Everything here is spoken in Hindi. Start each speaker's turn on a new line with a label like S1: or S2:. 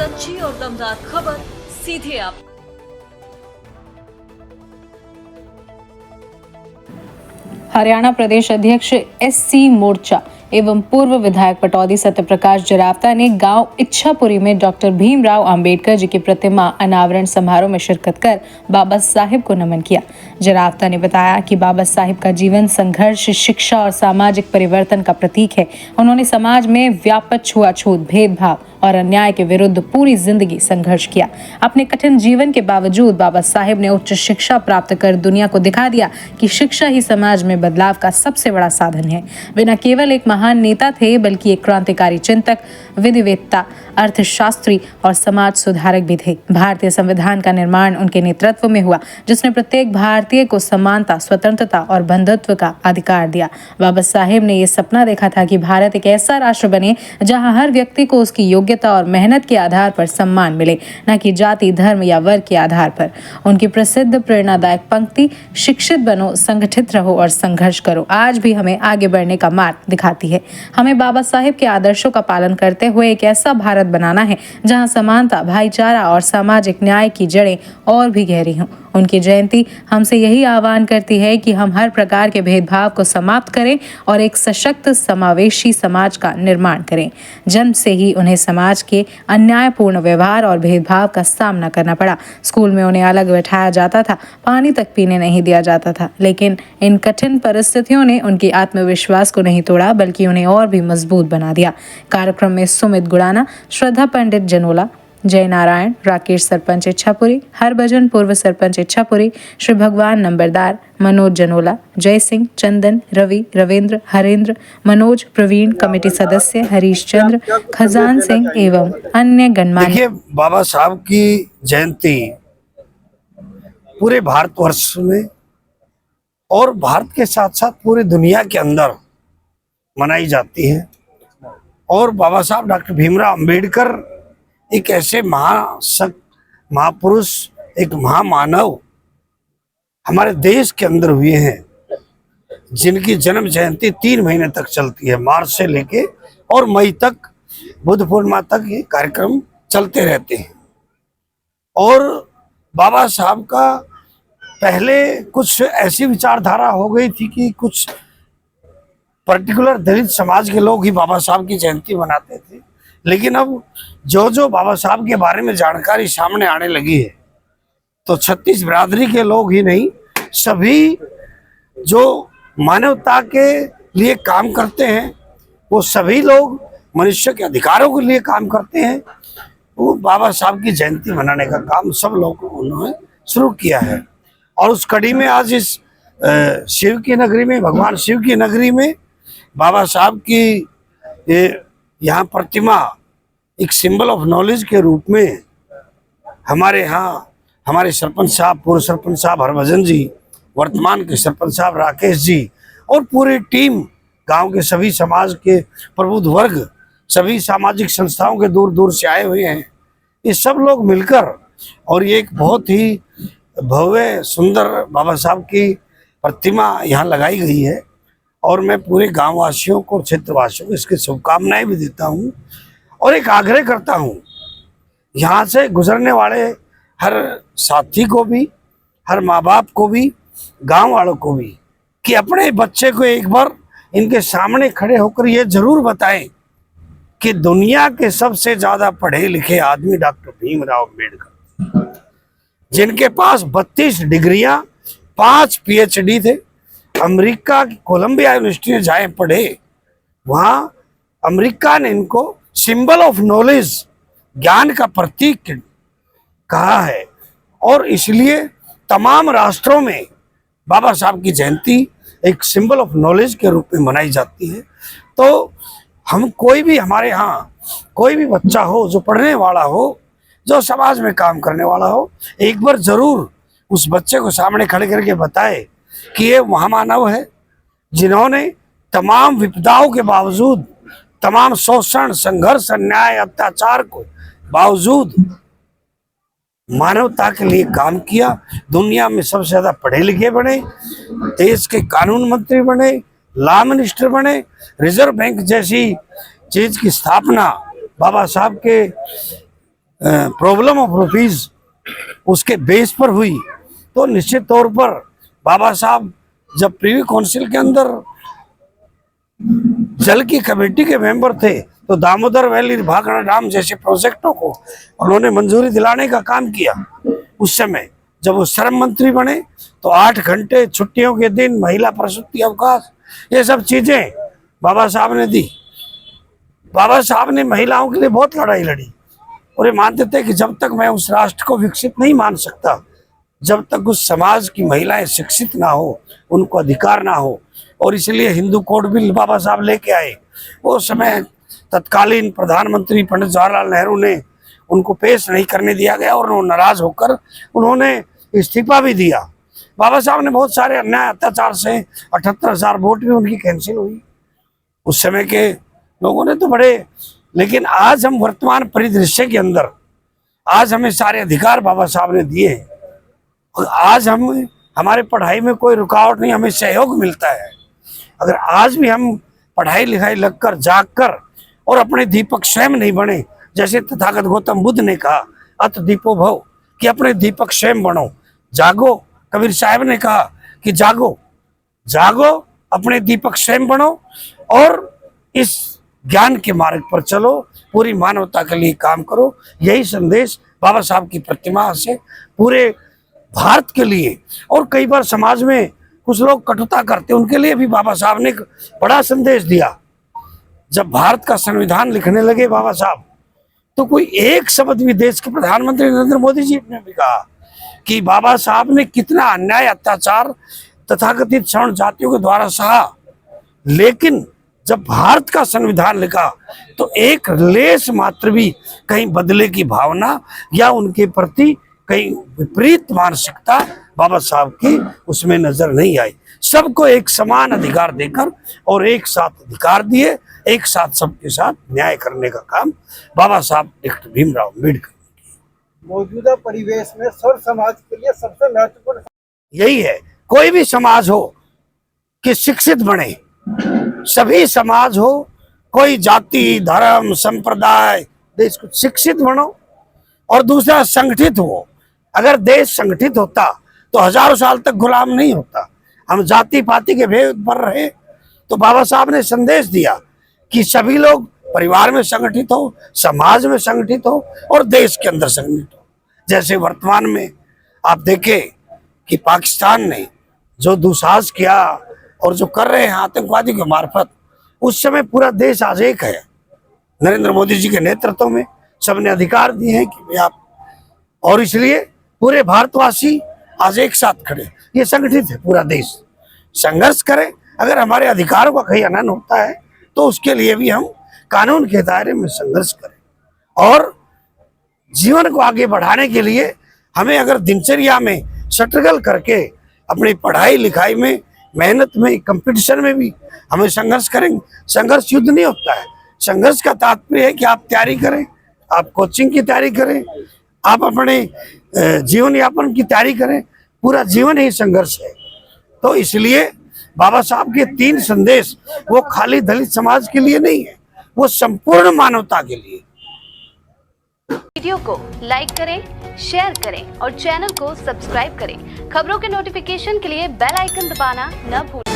S1: सच्ची और दमदार खबर सीधे आप।
S2: हरियाणा प्रदेश अध्यक्ष एससी मोर्चा एवं पूर्व विधायक पटौदी सत्यप्रकाश जरावता ने गांव इच्छापुरी में डॉक्टर भीमराव अंबेडकर जी की प्रतिमा अनावरण समारोह में शिरकत कर बाबा साहिब को नमन किया। जरावता ने बताया कि बाबा साहिब का जीवन संघर्ष, शिक्षा और सामाजिक परिवर्तन का प्रतीक है। उन्होंने समाज में व्याप्त छुआछूत, भेदभाव और अन्याय के विरुद्ध पूरी जिंदगी संघर्ष किया। अपने कठिन जीवन के बावजूद बाबा साहिब ने उच्च शिक्षा प्राप्त कर दुनिया को दिखा दिया कि शिक्षा ही समाज में बदलाव का सबसे बड़ा साधन है। वे न केवल एक महान नेता थे बल्कि एक क्रांतिकारी चिंतक, विधिवेत्ता, अर्थशास्त्री और समाज सुधारक भी थे। भारतीय संविधान का निर्माण उनके नेतृत्व में हुआ, जिसने प्रत्येक भारतीय को समानता, स्वतंत्रता और बंधुत्व का अधिकार दिया। बाबा साहेब ने यह सपना देखा था कि भारत एक ऐसा राष्ट्र बने जहां हर व्यक्ति को उसकी योग्यता और मेहनत के आधार पर सम्मान मिले, न कि जाति, धर्म या वर्ग के आधार पर। उनकी प्रसिद्ध प्रेरणादायक पंक्ति शिक्षित बनो, संगठित रहो और संघर्ष करो आज भी हमें आगे बढ़ने का मार्ग दिखाती है। हमें बाबा साहेब के आदर्शों का पालन करते हुए एक ऐसा भारत बनाना है जहां समानता, भाईचारा और सामाजिक न्याय की जड़ें और भी गहरी हों। उनकी जयंती हमसे यही आह्वान करती है कि हम हर प्रकार के भेदभाव को समाप्त करें और एक सशक्त, समावेशी समाज का निर्माण करें। जन्म से ही उन्हें समाज के अन्यायपूर्ण व्यवहार और भेदभाव का सामना करना पड़ा। स्कूल में उन्हें अलग बैठाया जाता था, पानी तक पीने नहीं दिया जाता था, लेकिन इन कठिन परिस्थितियों ने उनके आत्मविश्वास को नहीं तोड़ा बल्कि उन्हें और भी मजबूत बना दिया। कार्यक्रम में सुमित गुड़ाना, श्रद्धा पंडित जनोला, जय नारायण, राकेश सरपंच इच्छापुरी, हरभजन पूर्व सरपंच इच्छापुरी, श्री भगवान नंबरदार, मनोज जनोला, जय सिंह, चंदन, रवि, रविंद्र, हरेंद्र, मनोज, प्रवीण, कमेटी सदस्य हरीश चंद्र, खजान सिंह एवं अन्य गणमान्य।
S3: देखिए, बाबा साहब की जयंती पूरे भारतवर्ष में और भारत के साथ साथ पूरी दुनिया के अंदर मनाई जाती है। और बाबा साहब डॉक्टर भीमराव अंबेडकर एक ऐसे महापुरुष, एक महामानव हमारे देश के अंदर हुए हैं, जिनकी जन्म जयंती 3 महीने तक चलती है, मार्च से लेके और मई तक, बुद्ध पूर्णिमा तक ये कार्यक्रम चलते रहते हैं। और बाबा साहब का पहले कुछ ऐसी विचारधारा हो गई थी कि कुछ पर्टिकुलर दलित समाज के लोग ही बाबा साहब की जयंती मनाते थे, लेकिन अब जो जो बाबा साहब के बारे में जानकारी सामने आने लगी है, तो 36 बिरादरी के लोग ही नहीं, सभी जो मानवता के लिए काम करते हैं, वो सभी लोग मनुष्य के अधिकारों के लिए काम करते हैं, वो बाबा साहब की जयंती मनाने का काम सब लोगों उन्होंने शुरू किया है। और उस कड़ी में आज इस शिव की नगरी में, भगवान शिव की नगरी में बाबा साहब की यहाँ प्रतिमा एक सिंबल ऑफ नॉलेज के रूप में हमारे यहाँ हमारे सरपंच साहब, पूर्व सरपंच साहब हरभजन जी, वर्तमान के सरपंच साहब राकेश जी और पूरी टीम, गांव के सभी समाज के प्रबुद्ध वर्ग, सभी सामाजिक संस्थाओं के दूर दूर से आए हुए हैं। ये सब लोग मिलकर और ये एक बहुत ही भव्य सुंदर बाबा साहब की प्रतिमा यहाँ लगाई गई है। और मैं पूरे गाँव वासियों को, क्षेत्रवासियों को इसकी शुभकामनाएं भी देता हूँ और एक आग्रह करता हूँ यहाँ से गुजरने वाले हर साथी को भी, हर माँ बाप को भी, गांव वालों को भी, कि अपने बच्चे को एक बार इनके सामने खड़े होकर ये जरूर बताएं कि दुनिया के सबसे ज्यादा पढ़े लिखे आदमी डॉक्टर भीमराव अंबेडकर, जिनके पास 32 डिग्रियां, 5 PhD थे, अमेरिका की कोलंबिया यूनिवर्सिटी में जाए पढ़े, वहां अमेरिका ने इनको सिंबल ऑफ नॉलेज, ज्ञान का प्रतीक कहा है। और इसलिए तमाम राष्ट्रों में बाबा साहब की जयंती एक सिंबल ऑफ नॉलेज के रूप में मनाई जाती है। तो हम कोई भी, हमारे यहाँ कोई भी बच्चा हो जो पढ़ने वाला हो, जो समाज में काम करने वाला हो, एक बार जरूर उस बच्चे को सामने खड़े करके बताए कि ये महामानव है, जिन्होंने तमाम विपदाओं के बावजूद, तमाम शोषण, संघर्ष, अन्याय, अत्याचार को बावजूद मानवता के लिए काम किया, दुनिया में सबसे ज्यादा पढ़े लिखे बने, देश के कानून मंत्री बने, लॉ मिनिस्टर बने, रिजर्व बैंक जैसी चीज की स्थापना बाबा साहब के प्रॉब्लम ऑफ रुपीज उसके बेस पर हुई, तो निश्चित तौर पर बाबा साहब जब प्रीवी काउंसिल के अंदर जल की कमेटी के मेंबर थे तो दामोदर वैली भाखड़ा डैम जैसे प्रोजेक्टों को उन्होंने मंजूरी दिलाने का काम किया। उस समय जब वो श्रम मंत्री बने तो 8 घंटे छुट्टियों के दिन, महिला प्रसूति अवकाश, ये सब चीजें बाबा साहब ने दी। बाबा साहब ने महिलाओं के लिए बहुत लड़ाई लड़ी और ये मानते थे कि जब तक मैं उस राष्ट्र को विकसित नहीं मान सकता, जब तक उस समाज की महिलाएं शिक्षित ना हो, उनको अधिकार ना हो, और इसलिए हिंदू कोड बिल बाबा साहब लेके आए। वो समय तत्कालीन प्रधानमंत्री पंडित जवाहरलाल नेहरू ने उनको पेश नहीं करने दिया गया और नाराज होकर उन्होंने इस्तीफा भी दिया। बाबा साहब ने बहुत सारे अन्याय अत्याचार से 78,000 वोट भी उनकी कैंसिल हुई। उस समय के लोगों ने तो बड़े, लेकिन आज हम वर्तमान परिदृश्य के अंदर आज हमें सारे अधिकार बाबा साहब ने दिए हैं और आज हम हमारे पढ़ाई में कोई रुकावट नहीं, हमें सहयोग मिलता है। अगर आज भी हम पढ़ाई लिखाई लगकर जागकर और अपने दीपक स्वयं नहीं बने, जैसे तथागत गौतम बुद्ध ने कहा अत दीपो भव, कि अपने दीपक स्वयं बनो, जागो। कबीर साहब ने कहा कि जागो जागो, अपने दीपक स्वयं बनो और इस ज्ञान के मार्ग पर चलो, पूरी मानवता के लिए काम करो। यही संदेश बाबा साहब की प्रतिमा से पूरे भारत के लिए, और कई बार समाज में कुछ लोग कटुता करते, उनके लिए भी बाबा साहब ने एक बड़ा संदेश दिया। जब भारत का संविधान लिखने लगे बाबा साहब, तो कोई एक शब्द भी देश के प्रधानमंत्री नरेंद्र मोदी जी ने भी कहा कि बाबा साहब ने कितना अन्याय अत्याचार तथाकथित सवर्ण जातियों के द्वारा सहा, लेकिन जब भारत का संविधान लिखा तो एक लेस मात्र भी कहीं बदले की भावना या उनके प्रति कहीं विपरीत मानसिकता बाबा साहब की उसमें नजर नहीं आई। सबको एक समान अधिकार देकर और एक साथ अधिकार दिए, एक साथ सबके साथ न्याय करने का काम बाबा साहब डॉक्टर भीमराव अम्बेडकर।
S4: मौजूदा परिवेश में सर्व समाज के लिए सबसे महत्वपूर्ण
S3: यही है, कोई भी समाज हो कि शिक्षित बने, सभी समाज हो, कोई जाति धर्म संप्रदाय देश को शिक्षित बनो, और दूसरा संगठित हो। अगर देश संगठित होता तो हजारों साल तक गुलाम नहीं होता। हम जाति पाति के भेद पर रहे, तो बाबा साहब ने संदेश दिया कि सभी लोग परिवार में संगठित हो, समाज में संगठित हो और देश के अंदर संगठित हो। जैसे वर्तमान में आप देखें कि पाकिस्तान ने जो दुस्साहस किया और जो कर रहे हैं आतंकवादी के मार्फत, उस समय पूरा देश आज एक है। नरेंद्र मोदी जी के नेतृत्व में सबने अधिकार दिए हैं कि भाई आप, और इसलिए पूरे भारतवासी आज एक साथ खड़े, ये संगठित है पूरा देश। संघर्ष करें, अगर हमारे अधिकारों का कहीं हनन होता है तो उसके लिए भी हम कानून के दायरे में संघर्ष करें। और जीवन को आगे बढ़ाने के लिए हमें अगर दिनचर्या में स्ट्रगल करके अपनी पढ़ाई लिखाई में, मेहनत में, कंपटीशन में भी हमें संघर्ष करेंगे। संघर्ष युद्ध नहीं होता है, संघर्ष का तात्पर्य है कि आप तैयारी करें, आप कोचिंग की तैयारी करें, आप अपने जीवन यापन की तैयारी करें, पूरा जीवन ही संघर्ष है। तो इसलिए बाबा साहब के 3 संदेश वो खाली दलित समाज के लिए नहीं है, वो संपूर्ण मानवता के लिए।
S5: वीडियो को लाइक करें, शेयर करें और चैनल को सब्सक्राइब करें। खबरों के नोटिफिकेशन के लिए बेल आइकन दबाना न भूलें।